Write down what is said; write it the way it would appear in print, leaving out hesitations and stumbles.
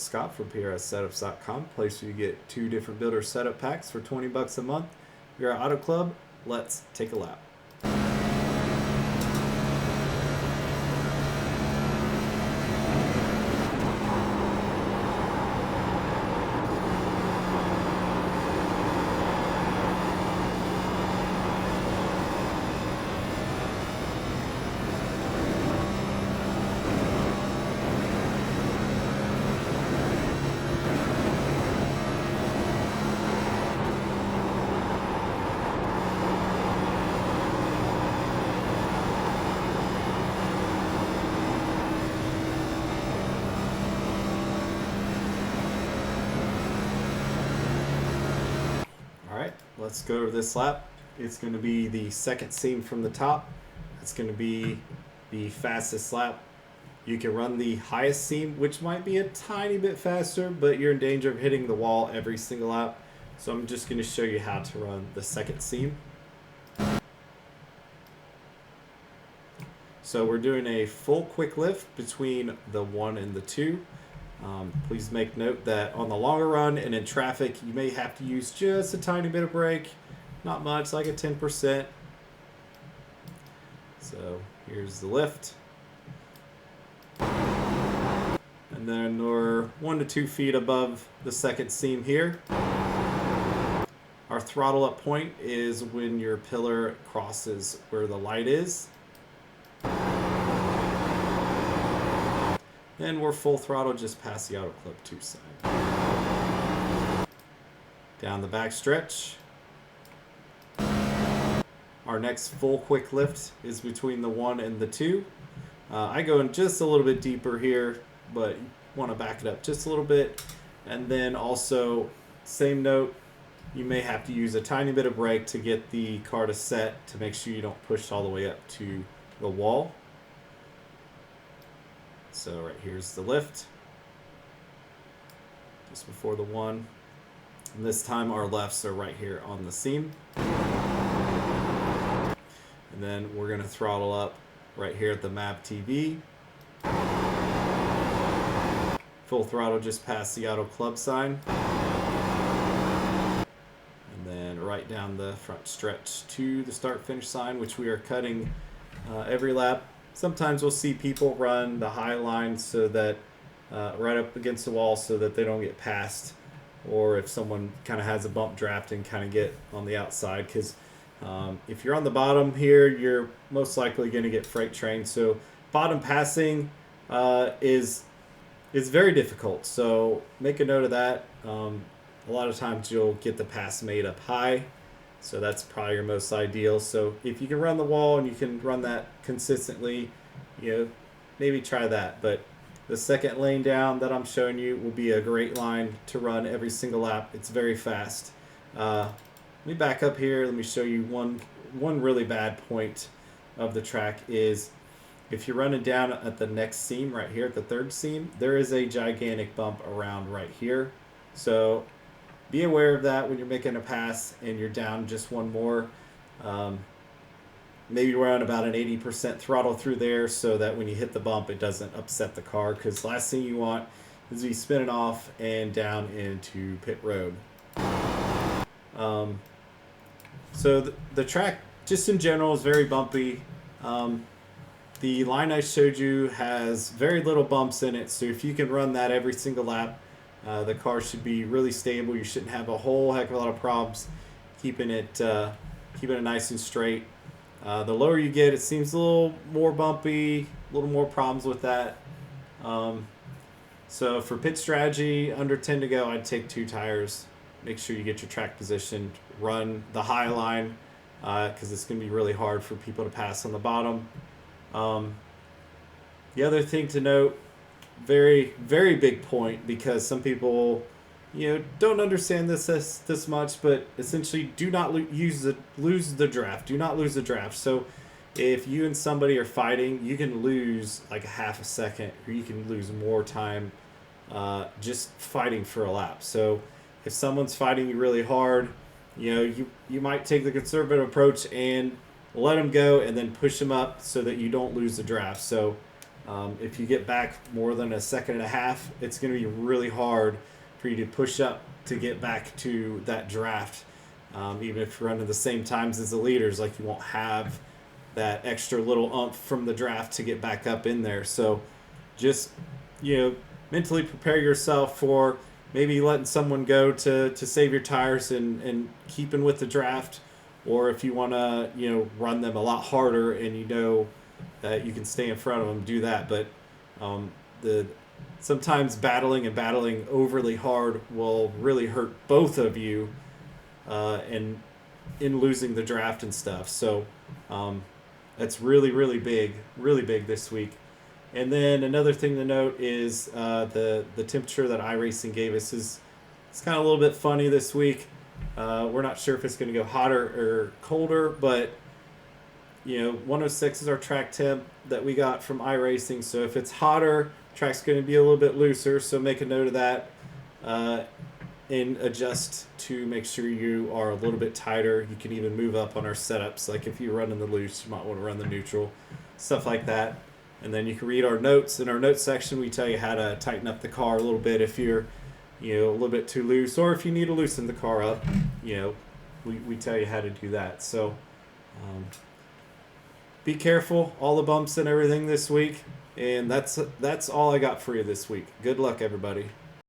Scott from PRSSetups.com, place where you get 2 different builder setup packs for 20 bucks a month. We're at AutoClub. Let's take a lap. Alright, let's go to this lap. It's going to be the second seam from the top. It's going to be the fastest lap. You can run the highest seam, which might be a tiny bit faster, but you're in danger of hitting the wall every single lap. So I'm just going to show you how to run the second seam. So we're doing a full quick lift between the 1 and the 2. Please make note that on the longer run and in traffic, you may have to use just a tiny bit of brake, not much, like a 10%. So here's the lift. And then we're 1 to 2 feet above the second seam here. Our throttle up point is when your pillar crosses where the light is. Then we're full throttle just past the AutoClub 2 side. Down the back stretch. Our next full quick lift is between the 1 and the 2. I go in just a little bit deeper here, but you want to back it up just a little bit. And then also, same note, you may have to use a tiny bit of brake to get the car to set to make sure you don't push all the way up to the wall. So right here's the lift, just before the 1. And this time our lefts are right here on the seam. And then we're going to throttle up right here at the map TV. Full throttle just past the AutoClub sign. And then right down the front stretch to the start finish sign, which we are cutting every lap. Sometimes we'll see people run the high line so that right up against the wall so that they don't get passed, or if someone kind of has a bump draft and kind of get on the outside, because if you're on the bottom here, you're most likely going to get freight trained. So bottom passing is very difficult. So make a note of that. A lot of times you'll get the pass made up high. So that's probably your most ideal. So if you can run the wall and you can run that consistently, maybe try that. But the second lane down that I'm showing you will be a great line to run every single lap. It's very fast. Let me back up here. Let me show you one really bad point of the track is if you're running down at the next seam right here at the third seam, there is a gigantic bump around right here. So be aware of that when you're making a pass and you're down just one more. Maybe run about an 80% throttle through there so that when you hit the bump, it doesn't upset the car, because the last thing you want is to be spinning off and down into pit road. So the track, just in general, is very bumpy. The line I showed you has very little bumps in it, so if you can run that every single lap, the car should be really stable. You shouldn't have a whole heck of a lot of problems keeping it nice and straight. The lower you get, it seems a little more bumpy, a little more problems with that. So for pit strategy, under 10 to go, I'd take 2 tires. Make sure you get your track positioned. Run the high line because it's going to be really hard for people to pass on the bottom. The other thing to note, very, very big point, because some people, don't understand this much, but essentially do not lose the draft. Do not lose the draft. So if you and somebody are fighting, you can lose like a half a second, or you can lose more time just fighting for a lap. So if someone's fighting you really hard, you might take the conservative approach and let them go and then push them up so that you don't lose the draft. So If you get back more than a second and a half, it's going to be really hard for you to push up to get back to that draft. Even if you're running the same times as the leaders, like you won't have that extra little umph from the draft to get back up in there. So just, mentally prepare yourself for maybe letting someone go to save your tires and keeping with the draft, or if you want to, run them a lot harder and that you can stay in front of them, do that. But the sometimes battling overly hard will really hurt both of you in losing the draft and stuff. So that's really big this week. And then another thing to note is the temperature that iRacing gave us it's kind of a little bit funny this week. We're not sure if it's going to go hotter or colder, but 106 is our track temp that we got from iRacing. So if it's hotter, track's going to be a little bit looser. So make a note of that and adjust to make sure you are a little bit tighter. You can even move up on our setups. Like if you're running the loose, you might want to run the neutral, stuff like that. And then you can read our notes. In our notes section, we tell you how to tighten up the car a little bit if you're, a little bit too loose, or if you need to loosen the car up, we tell you how to do that. So be careful, all the bumps and everything this week. And that's all I got for you this week. Good luck, everybody.